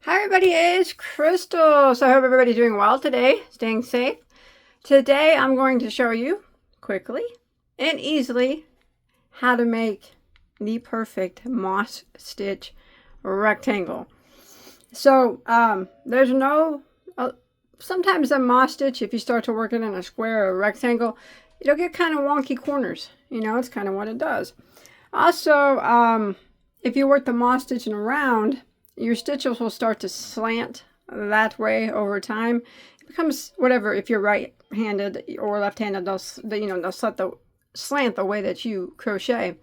Hi everybody, it's Crystal. So I hope everybody's doing well today, staying safe. Today I'm going to show you quickly and easily how to make the perfect moss stitch rectangle. So there's no, sometimes a moss stitch, if you start to work it in a square or a rectangle, it'll get kind of wonky corners. You know, it's kind of what it does. Also, if you work the moss stitching around, your stitches will start to slant that way over time. It becomes whatever. If you're right-handed or left-handed, they'll slant the way that you crochet,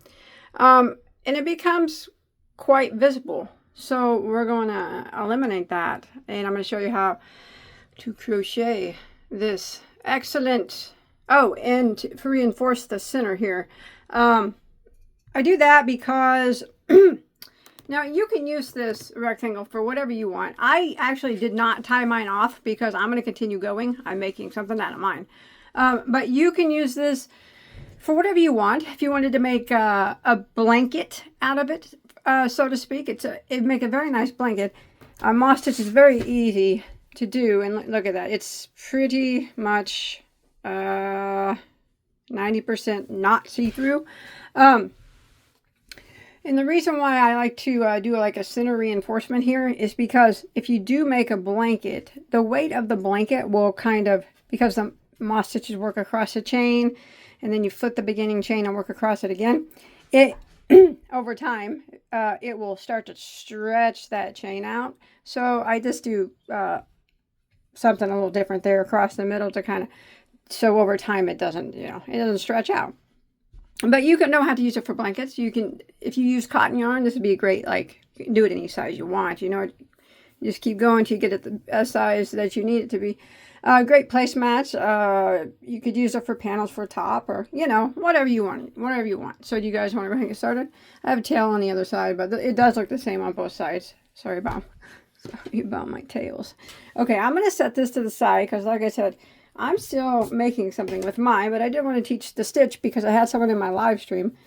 and it becomes quite visible. So we're going to eliminate that, and I'm going to show you how to crochet this excellent. Oh, and to reinforce the center here, I do that because. Now, you can use this rectangle for whatever you want. I actually did not tie mine off because I'm going to continue going. I'm making something out of mine. But you can use this for whatever you want. If you wanted to make a blanket out of it, so to speak, it'd make a very nice blanket. Moss stitch is very easy to do. And look at that. It's pretty much 90% not see-through. And the reason why I like to do like a center reinforcement here is because if you do make a blanket, the weight of the blanket will kind of, because the moss stitches work across the chain, and then you flip the beginning chain and work across it again, it over time, it will start to stretch that chain out. So I just do something a little different there across the middle to kind of, so over time it doesn't, it doesn't stretch out. But you can know how to use it for blankets. You can, if you use cotton yarn, this would be a great, like, you can do it any size you want, you just keep going till you get it the size that you need it to be. Great placemats. You could use it for panels for top or, whatever you want. So do you guys want to go ahead and get started? I have a tail on the other side, but it does look the same on both sides. Sorry about my tails. Okay, I'm going to set this to the side because, like I said, I'm still making something with mine, but I did want to teach the stitch because I had someone in my live stream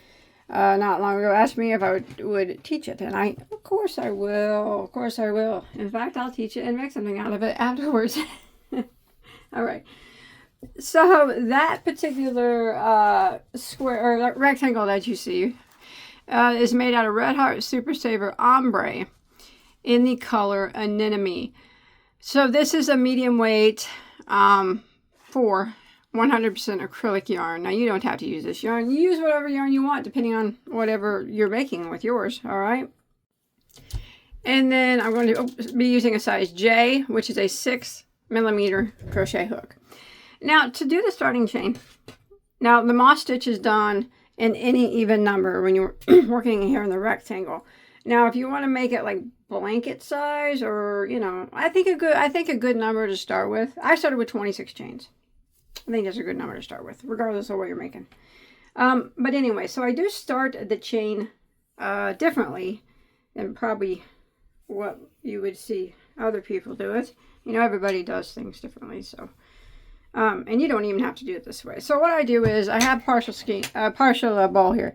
not long ago ask me if I would teach it. And of course I will. Of course I will. In fact, I'll teach it and make something out of it afterwards. All right. So that particular square or rectangle that you see is made out of Red Heart Super Saver Ombre in the color Anemone. So this is a medium weight for 100% acrylic yarn. Now, you don't have to use this yarn. You use whatever yarn you want, depending on whatever you're making with yours, all right? And then I'm going to be using a size J, which is a 6mm crochet hook. Now, to do the starting chain, now the moss stitch is done in any even number when you're working here in the rectangle. Now, if you want to make it like blanket size or, I think a good number to start with. I started with 26 chains. I think that's a good number to start with, regardless of what you're making. But anyway, so I do start the chain differently than probably what you would see other people do it. Everybody does things differently, so. And you don't even have to do it this way. So what I do is I have partial ball here.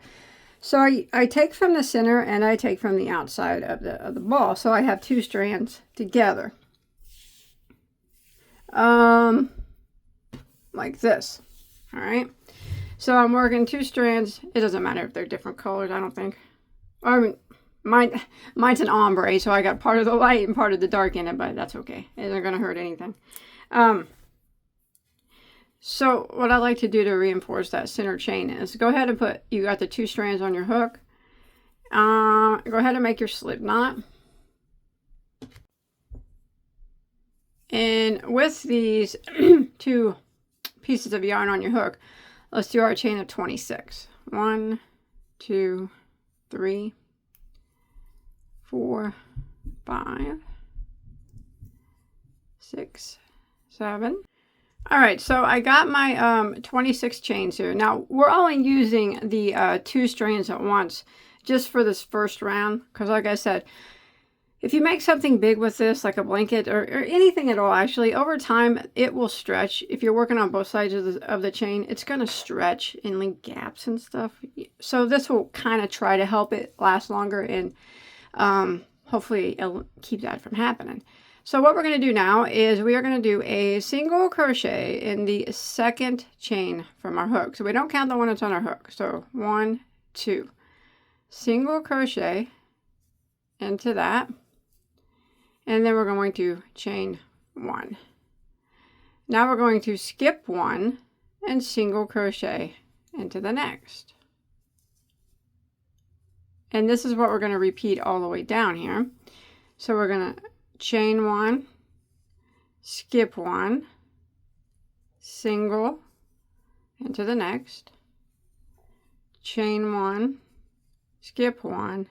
So I take from the center and I take from the outside of the ball. So I have two strands together. Like this. All right. So I'm working two strands. It doesn't matter if they're different colors, I don't think. I mean, mine's an ombre, so I got part of the light and part of the dark in it, but that's okay. It isn't going to hurt anything. So what I like to do to reinforce that center chain is go ahead and you got the two strands on your hook. Go ahead and make your slip knot. And with these two pieces of yarn on your hook, let's do our chain of 26. 1, 2, 3, 4, 5, 6, 7. All right, so I got my 26 chains here. Now, we're only using the two strands at once just for this first round because, like I said, if you make something big with this, like a blanket or anything at all, actually, over time, it will stretch. If you're working on both sides of the chain, it's going to stretch and leave gaps and stuff. So this will kind of try to help it last longer and hopefully it'll keep that from happening. So what we're going to do now is we are going to do a single crochet in the second chain from our hook. So we don't count the one that's on our hook. So 1, 2, single crochet into that, and then we're going to chain 1. Now we're going to skip 1 and single crochet into the next. And this is what we're going to repeat all the way down here. So we're going to chain 1, skip 1, single into the next, chain 1, skip 1,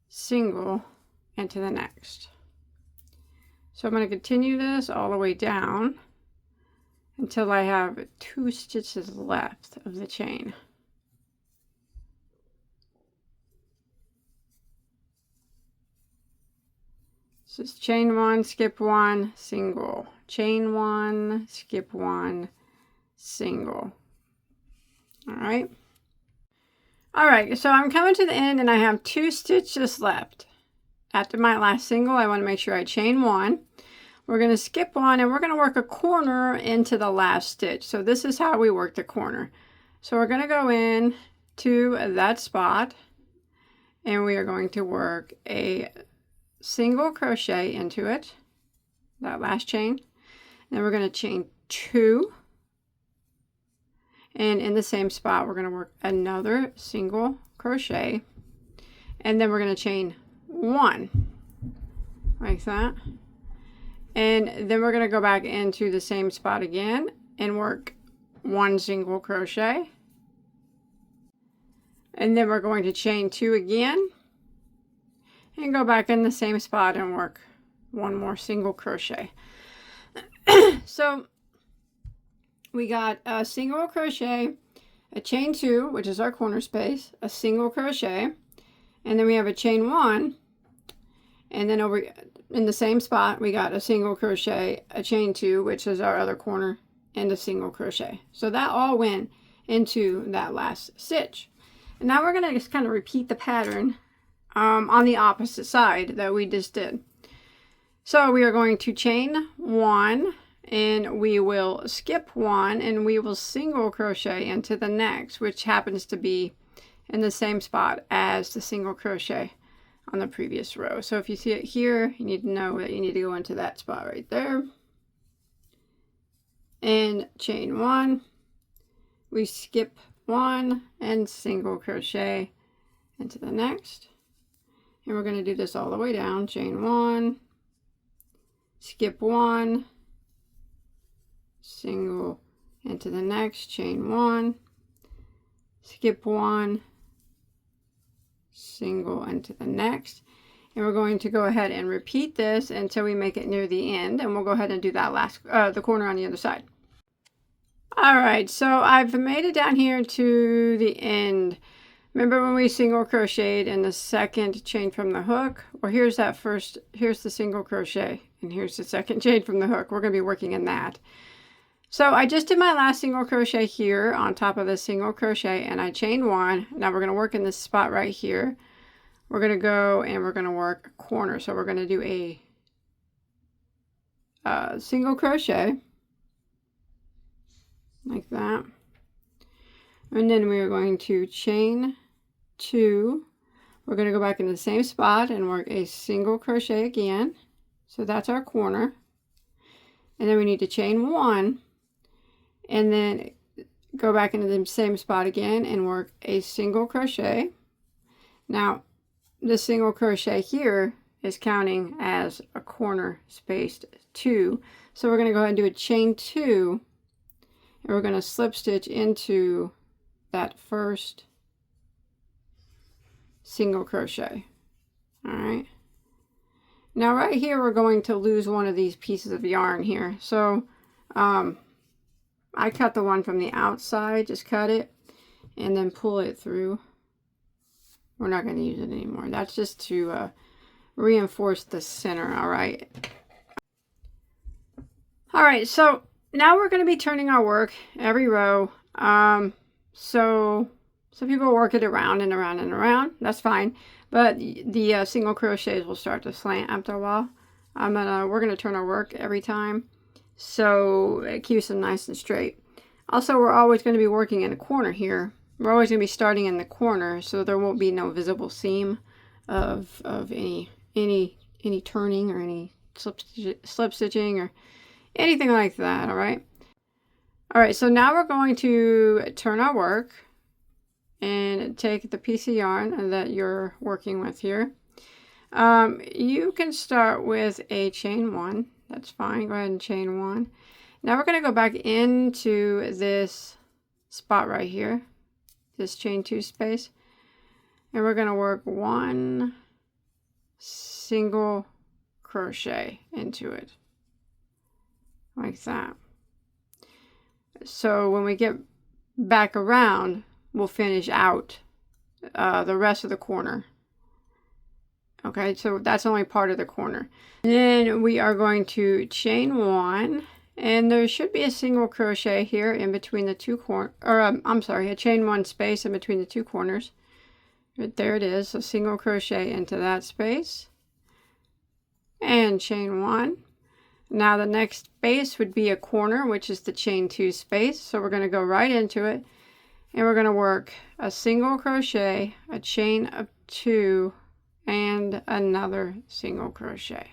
single into the next. So I'm going to continue this all the way down until I have 2 stitches left of the chain. So it's chain 1, skip 1, single, chain 1, skip 1, single. All right. All right, so I'm coming to the end and I have 2 stitches left. After my last single, I want to make sure I chain 1. We're going to skip 1 and we're going to work a corner into the last stitch. So this is how we work the corner. So we're going to go in to that spot and we are going to work a single crochet into it, that last chain. Then we're going to chain 2. And in the same spot, we're going to work another single crochet. And then we're going to chain 1 like that. And then we're going to go back into the same spot again and work 1 single crochet. And then we're going to chain 2 again and go back in the same spot and work 1 more single crochet. So we got a single crochet, a chain 2, which is our corner space, a single crochet, and then we have a chain 1, and then over in the same spot we got a single crochet, a chain 2, which is our other corner, and a single crochet. So that all went into that last stitch. And now we're going to just kind of repeat the pattern on the opposite side that we just did. So we are going to chain 1 and we will skip 1 and we will single crochet into the next, which happens to be in the same spot as the single crochet on the previous row. So if you see it here, you need to know that you need to go into that spot right there and chain 1. We skip 1 and single crochet into the next. And we're going to do this all the way down. Chain 1, skip 1, single into the next, chain 1, skip 1, single into the next. And we're going to go ahead and repeat this until we make it near the end, and we'll go ahead and do that last the corner on the other side. All right, so I've made it down here to the end. Remember when we single crocheted in the second chain from the hook? Well, here's that first, here's the single crochet, and here's the second chain from the hook. We're going to be working in that. So I just did my last single crochet here on top of the single crochet, and I chained 1. Now we're going to work in this spot right here. We're going to go and we're going to work a corner. So we're going to do a single crochet like that. And then we are going to chain 2. We're going to go back in the same spot and work a single crochet again. So that's our corner. And then we need to chain 1 and then go back into the same spot again and work a single crochet. Now, this single crochet here is counting as a corner spaced 2. So we're going to go ahead and do a chain 2, and we're going to slip stitch into that first single crochet. All right. Now right here we're going to lose one of these pieces of yarn here. So I cut the one from the outside, just cut it and then pull it through. We're not going to use it anymore. That's just to reinforce the center. All right. All right, so now we're going to be turning our work every row. So So people work it around and around and around. That's fine. But the single crochets will start to slant after a while. We're gonna turn our work every time, so it keeps them nice and straight. Also, we're always going to be working in a corner here. We're always going to be starting in the corner, so there won't be no visible seam of any turning or any slip stitching or anything like that. All right. All right. So now we're going to turn our work and take the piece of yarn that you're working with here. You can start with a chain 1. That's fine. Go ahead and chain 1. Now we're going to go back into this spot right here, this chain 2 space, and we're going to work 1 single crochet into it, like that. So when we get back around, we'll finish out the rest of the corner. Okay, so that's only part of the corner. Then we are going to chain 1. And there should be a single crochet here in between the two corners, or I'm sorry, a chain 1 space in between the 2 corners. But there it is, a single crochet into that space. And chain 1. Now the next space would be a corner, which is the chain 2 space. So we're going to go right into it. And we're going to work a single crochet, a chain of 2, and another single crochet.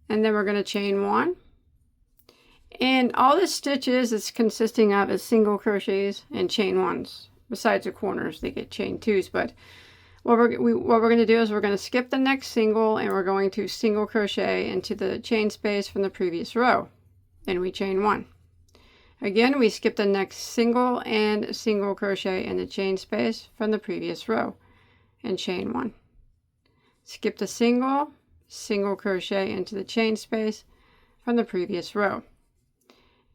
And then we're going to chain 1. And all the stitches it's consisting of is single crochets and chain 1s. Besides the corners, they get chain 2s. But what we're going to do is we're going to skip the next single, and we're going to single crochet into the chain space from the previous row. Then we chain 1. Again, we skip the next single and single crochet in the chain space from the previous row, and chain 1. Skip the single crochet into the chain space from the previous row,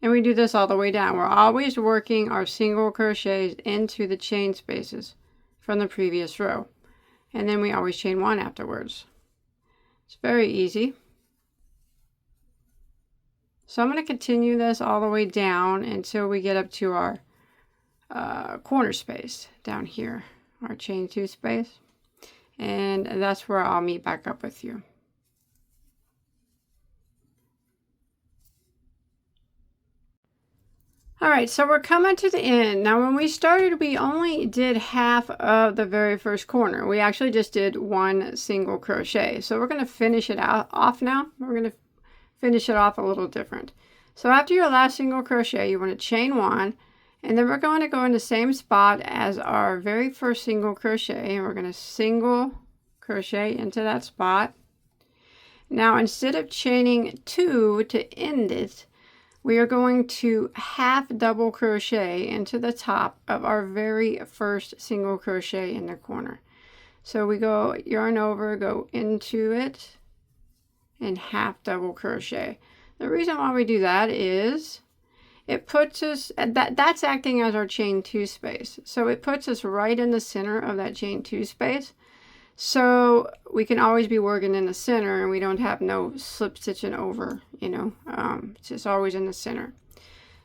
and we do this all the way down. We're always working our single crochets into the chain spaces from the previous row, and then we always chain 1 afterwards. It's very easy. So I'm going to continue this all the way down until we get up to our corner space down here, our chain 2 space, and that's where I'll meet back up with you. All right, so we're coming to the end. Now, when we started, we only did half of the very first corner. We actually just did 1 single crochet. So we're going to finish it off now. We're going to finish it off a little different. So after your last single crochet, you want to chain 1, and then we're going to go in the same spot as our very first single crochet, and we're going to single crochet into that spot. Now, instead of chaining 2 to end it, we are going to half double crochet into the top of our very first single crochet in the corner. So we go yarn over, go into it, and half double crochet. The reason why we do that is it puts us, that's acting as our chain 2 space. So it puts us right in the center of that chain 2 space. So we can always be working in the center, and we don't have no slip stitching over, you know, it's just always in the center.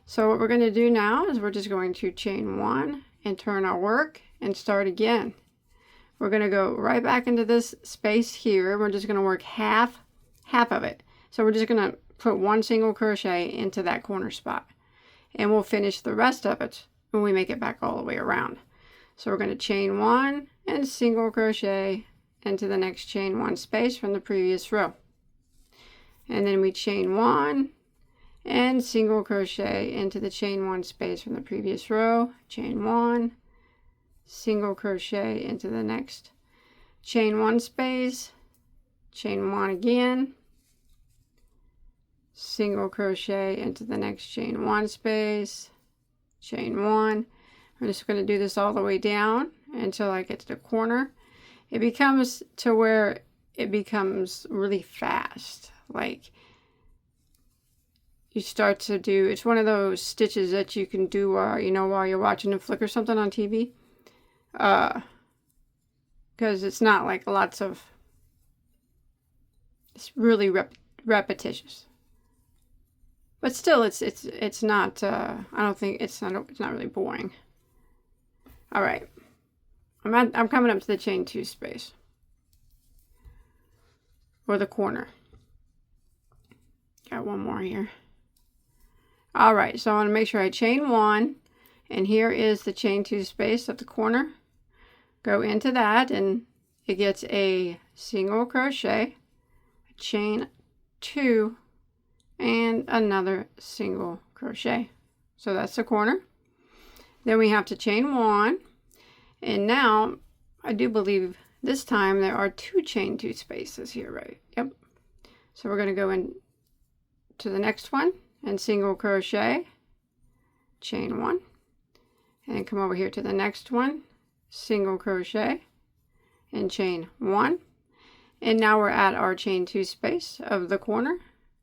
So what we're going to do now is we're just going to chain 1 and turn our work and start again. We're going to go right back into this space here. We're just going to work half of it. So we're just going to put 1 single crochet into that corner spot, and we'll finish the rest of it when we make it back all the way around. So we're going to chain 1 and single crochet into the next chain 1 space from the previous row, and then we chain 1 and single crochet into the chain 1 space from the previous row, chain 1, single crochet into the next chain 1 space, chain 1 again, single crochet into the next chain 1 space, chain 1. I'm just going to do this all the way down until I get to the corner. It becomes to where it becomes really fast. Like you start to do, it's one of those stitches that you can do while you're watching a flick or something on TV. Because it's not like it's really repetitious. But still, it's not, I don't think, it's not really boring. All right, I'm coming up to the chain 2 space or the corner. Got one more here. All right, so I want to make sure I chain 1, and here is the chain 2 space of the corner. Go into that, and it gets a single crochet, a chain 2, and another single crochet. So that's the corner. Then we have to chain 1, and now I do believe this time there are 2 chain 2 spaces here, right? Yep. So we're going to go in to the next one and single crochet, chain 1, and come over here to the next one, single crochet, and chain 1. And now we're at our chain 2 space of the corner.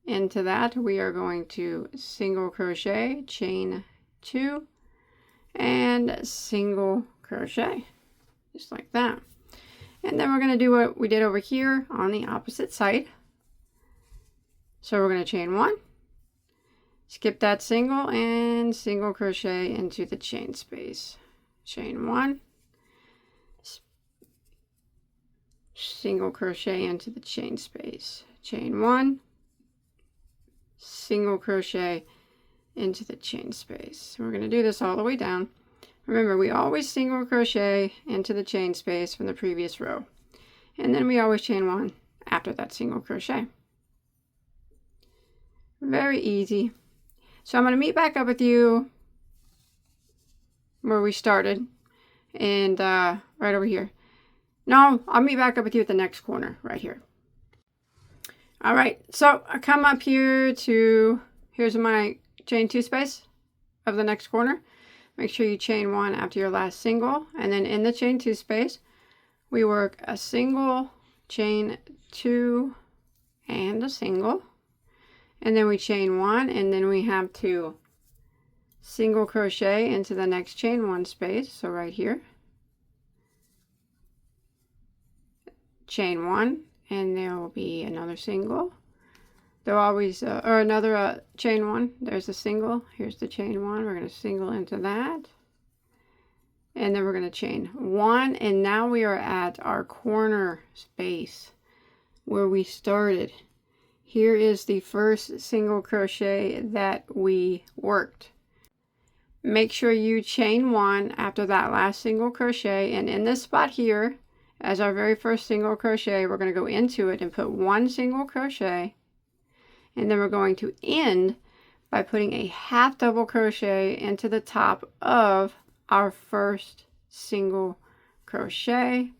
Into that we are going to single crochet, chain 2, and single crochet, just like that. And then we're going to do what we did over here on the opposite side. So we're going to chain 1, skip that single, and single crochet into the chain space, chain 1, single crochet into the chain space, chain 1, single crochet into the chain space. We're going to do this all the way down. Remember, we always single crochet into the chain space from the previous row, and then we always chain 1 after that single crochet. Very easy. So I'm going to meet back up with you where we started, and right over here. No, I'll meet back up with you at the next corner right here. All right, so I come up here to, here's my chain 2 space of the next corner. Make sure you chain 1 after your last single, and then in the chain 2 space we work a single, chain 2, and a single, and then we chain 1, and then we have to single crochet into the next chain 1 space. So right here, chain 1, and there will be another single. There'll always or another chain 1. There's a single. Here's the chain 1. We're going to single into that, and then we're going to chain 1, and now we are at our corner space where we started. Here is the first single crochet that we worked. Make sure you chain 1 after that last single crochet, and in this spot here, as our very first single crochet, we're going to go into it and put 1 single crochet, and then we're going to end by putting a half double crochet into the top of our first single crochet.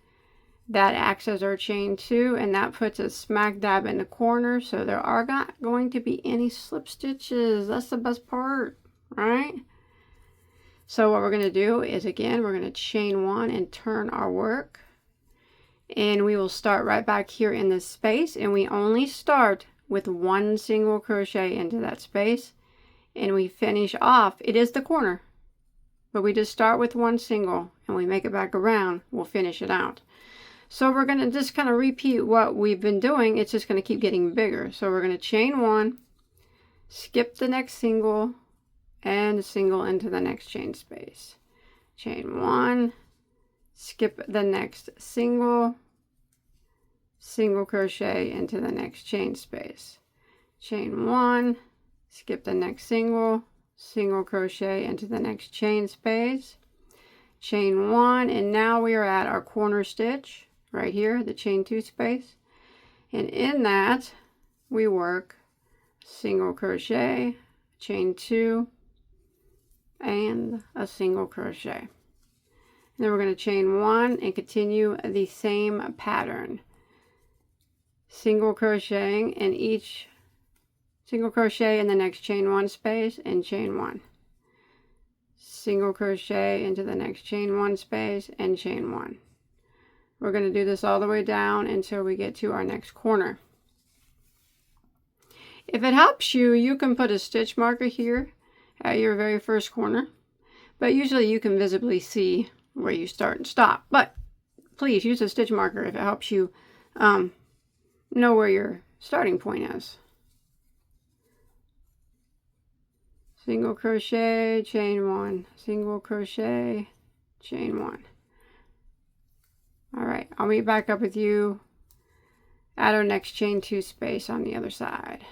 That acts as our chain 2, and that puts us smack dab in the corner, so there are not going to be any slip stitches. That's the best part, right? So what we're going to do is, again, we're going to chain 1 and turn our work, and we will start right back here in this space, and we only start with 1 single crochet into that space, and we finish off. It is the corner, but we just start with 1 single, and we make it back around. We'll finish it out. So we're going to just kind of repeat what we've been doing. It's just going to keep getting bigger. So we're going to chain 1, skip the next single, and single into the next chain space. Chain 1, skip the next single, single crochet into the next chain space. Chain 1, skip the next single, single crochet into the next chain space. Chain 1, and now we are at our corner stitch right here, the chain 2 space, and in that we work single crochet, chain 2, and a single crochet. And then we're going to chain 1 and continue the same pattern, single crocheting in each single crochet in the next chain 1 space, and chain 1, single crochet into the next chain 1 space, and chain 1. We're going to do this all the way down until we get to our next corner. If it helps you, you can put a stitch marker here at your very first corner, but usually you can visibly see where you start and stop. But please use a stitch marker if it helps you know where your starting point is. Single crochet, chain 1, single crochet, chain 1. All right, I'll meet back up with you at our next chain 2 space on the other side.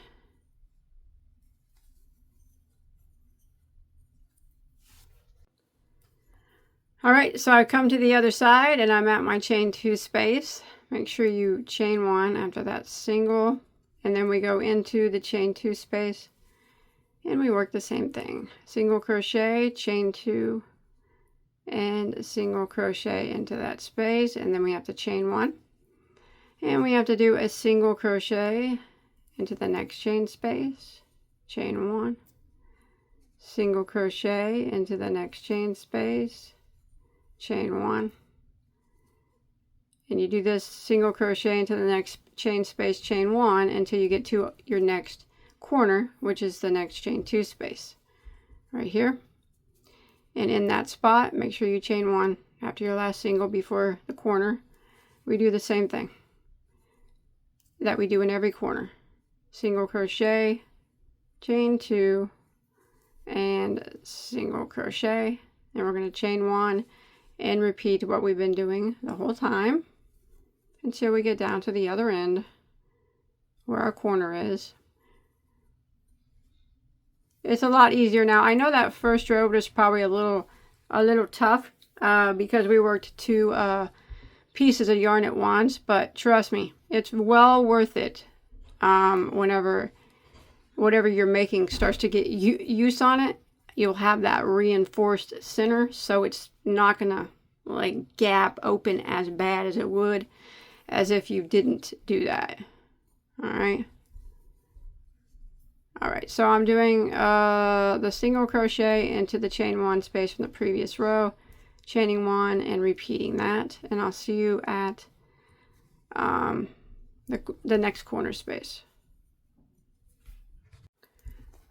All right, so I've come to the other side and I'm at my chain 2 space. Make sure you chain 1 after that single, and then we go into the chain 2 space and we work the same thing. Single crochet, chain 2, and single crochet into that space, and then we have to chain 1. And we have to do a single crochet into the next chain space, chain 1, single crochet into the next chain space, chain 1, and you do this single crochet into the next chain space, chain 1, until you get to your next corner, which is the next chain 2 space right here. And in that spot, make sure you chain 1 after your last single before the corner. We do the same thing that we do in every corner. Single crochet, chain 2, and single crochet, and we're going to chain 1 and repeat what we've been doing the whole time until we get down to the other end where our corner is. It's a lot easier now. I know that first row was probably a little tough because we worked 2 pieces of yarn at once, but trust me, it's well worth it. Whenever whatever you're making starts to get use on it, you'll have that reinforced center, so it's not gonna like gap open as bad as it would as if you didn't do that. All right, so I'm doing the single crochet into the chain 1 space from the previous row, chaining 1 and repeating that, and I'll see you at the next corner space.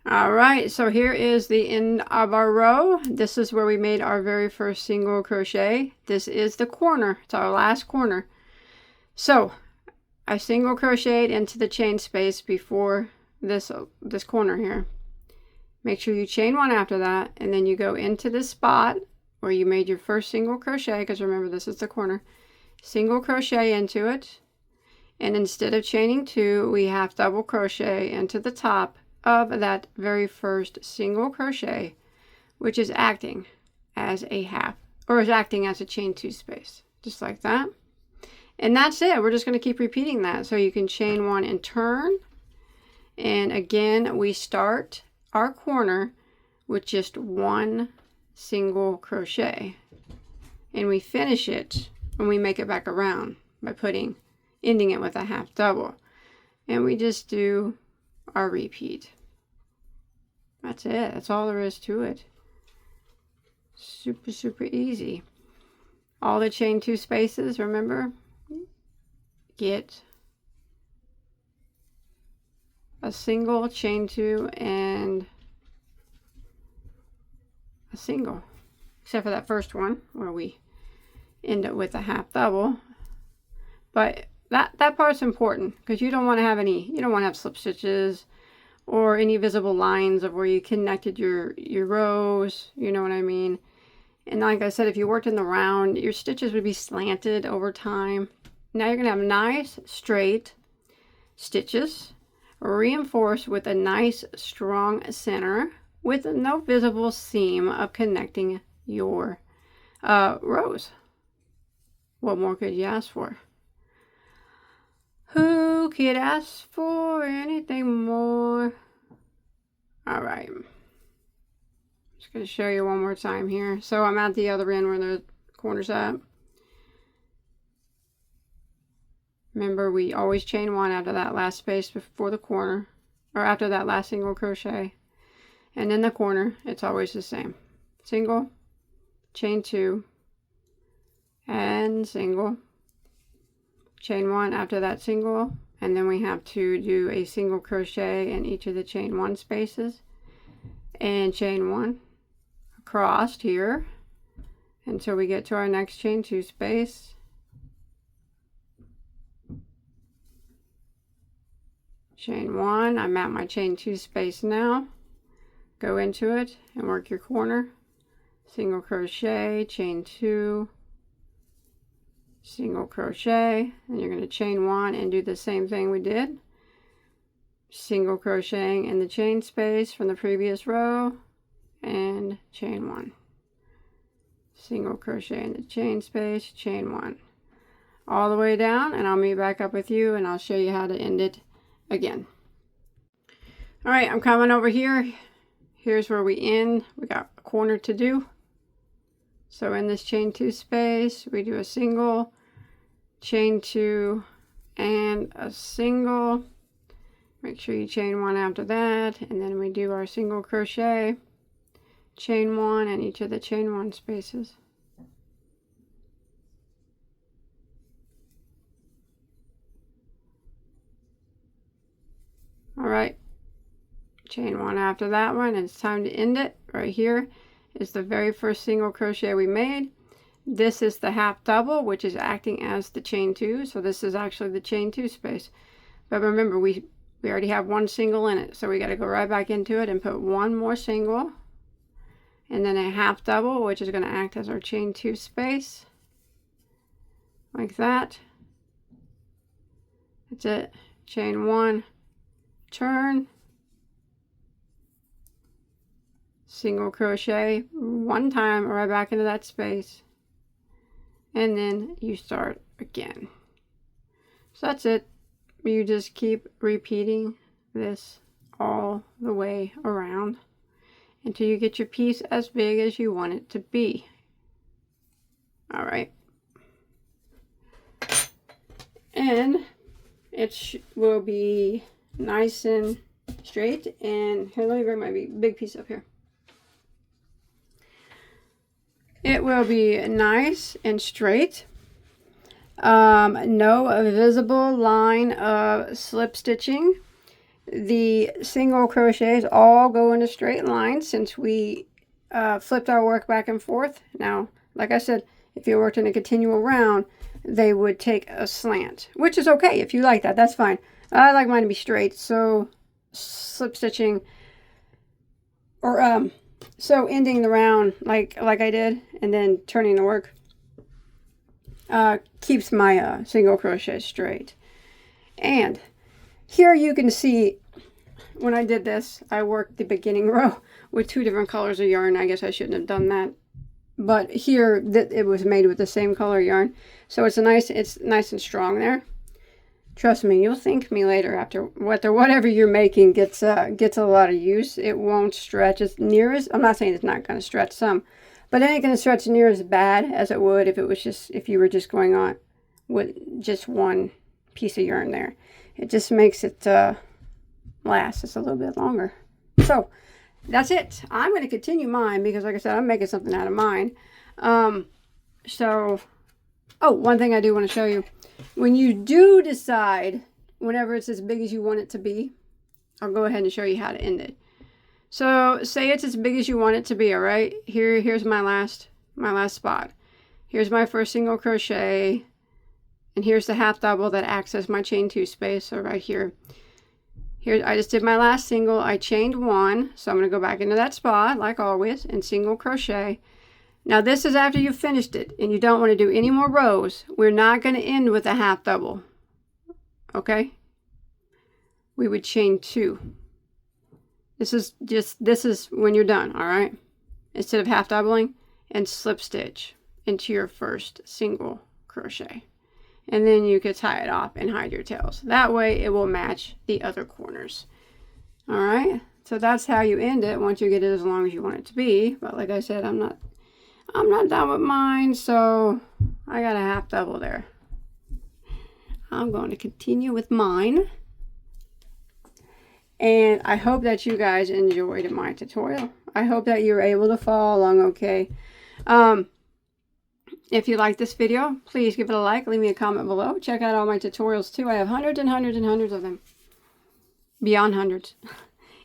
All right, so here is the end of our row. This is where we made our very first single crochet. This is the corner. It's our last corner. So I single crocheted into the chain space before this corner here. Make sure you chain 1 after that, and then you go into this spot where you made your first single crochet, because remember this is the corner. Single crochet into it, and instead of chaining 2, we have double crochet into the top of that very first single crochet, which is acting as a half, or is acting as a chain 2 space, just like that. And that's it. We're just going to keep repeating that. So you can chain 1 and turn, and again we start our corner with just 1 single crochet, and we finish it when we make it back around by ending it with a half double, and we just do our repeat. That's it. That's all there is to it. Super easy. All the chain 2 spaces, remember, get a single, chain 2, and a single, except for that first one where we end up with a half double. But that part's important because you don't want to have slip stitches or any visible lines of where you connected your rows, you know what I mean. And like I said, if you worked in the round, your stitches would be slanted over time. Now you're gonna have nice straight stitches, reinforced with a nice strong center with no visible seam of connecting your rows. What more could you ask for? Who could ask for anything more? All right. Just going to show you one more time here. So I'm at the other end where the corner's at. Remember, we always chain 1 after that last space before the corner, or after that last single crochet. And in the corner, it's always the same. Single, chain 2, and single. Chain 1 after that single, and then we have to do a single crochet in each of the chain 1 spaces, and chain 1 across here until we get to our next chain 2 space. Chain 1, I'm at my chain 2 space now. Go into it and work your corner. single crochet, chain 2, single crochet, and you're going to chain 1 and do the same thing we did, single crocheting in the chain space from the previous row and chain 1, single crochet in the chain space, chain 1, all the way down, and I'll meet back up with you and I'll show you how to end it again. All right, I'm coming over here. Here's where we end. We got a corner to do. So in this chain 2 space, we do a single, chain 2, and a single. Make sure you chain 1 after that, and then we do our single crochet, chain 1 in each of the chain 1 spaces. All right, chain 1 after that one, and it's time to end it. Right here is the very first single crochet we made. This is the half double, which is acting as the chain 2, so this is actually the chain 2 space. But remember, we already have one single in it, so we got to go right back into it and put one more single, and then a half double, which is going to act as our chain 2 space, like that. That's it. Chain 1, turn, single crochet 1 time right back into that space, and then you start again. So that's it. You just keep repeating this all the way around until you get your piece as big as you want it to be. All right, and it will be nice and straight. And here, let me bring my big piece up here. It will be nice and straight. No visible line of slip stitching. The single crochets all go in a straight line since we flipped our work back and forth. Now, like I said, if you worked in a continual round, they would take a slant, which is okay. If you like that, that's fine. I like mine to be straight, so slip stitching, or so ending the round like I did and then turning the work keeps my single crochet straight. And here you can see when I did this, I worked the beginning row with 2 different colors of yarn. I guess I shouldn't have done that, but here it was made with the same color yarn, so it's nice and strong there. Trust me, you'll thank me later after whatever you're making gets a lot of use. It won't stretch as near as, I'm not saying it's not going to stretch some, but it ain't going to stretch near as bad as it would if you were just going on with just one piece of yarn there. It just makes it last just a little bit longer. So that's it. I'm going to continue mine because, like I said, I'm making something out of mine. One thing I do want to show you. When you do decide, whenever it's as big as you want it to be, I'll go ahead and show you how to end it. So say it's as big as you want it to be, all right? Here's my last spot. Here's my first single crochet, and here's the half double that acts as my chain 2 space. So right here. Here I just did my last single. I chained 1, so I'm going to go back into that spot like always and single crochet. Now this is after you've finished it and you don't want to do any more rows. We're not going to end with a half double. Okay? We would chain 2. This is when you're done, all right? Instead of half doubling, and slip stitch into your first single crochet. And then you could tie it off and hide your tails. That way it will match the other corners. All right? So that's how you end it once you get it as long as you want it to be. But like I said, I'm not done with mine, so I got a half double there. I'm going to continue with mine. And I hope that you guys enjoyed my tutorial. I hope that you were able to follow along okay. If you like this video, please give it a like, leave me a comment below. Check out all my tutorials too. I have hundreds and hundreds and hundreds of them. Beyond hundreds.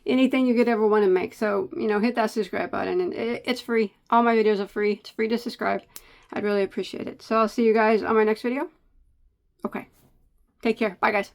Anything you could ever want to make. So, hit that subscribe button, and it's free. All my videos are free. It's free to subscribe. I'd really appreciate it. So I'll see you guys on my next video. Okay. Take care. Bye, guys.